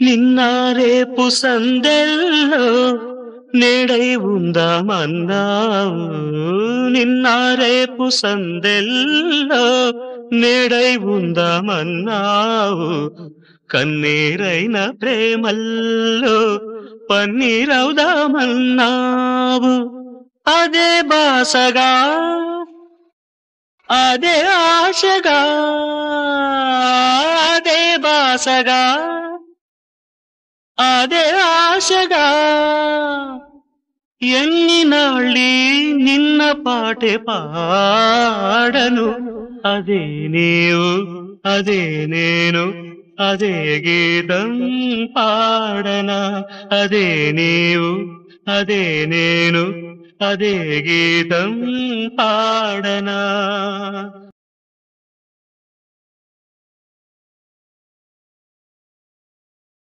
నిన్న రేపు సందెల్లో నేడై ఉందామన్నావు. నిన్న రేపు సందెల్లో నేడై ఉందామన్నావు. కన్నీరైన ప్రేమల్లో పన్నీరవుదామన్నావు. అదే బాసగా అదే ఆశగా అదే బాసగా అదే ఆశగా ఎన్ని నాళ్ళీ నిన్న పాటే పాడను. అదే నీవు అదే నేను అదే గీతం పాడనా. అదే నీవు అదే నేను అదే గీతం పాడనా.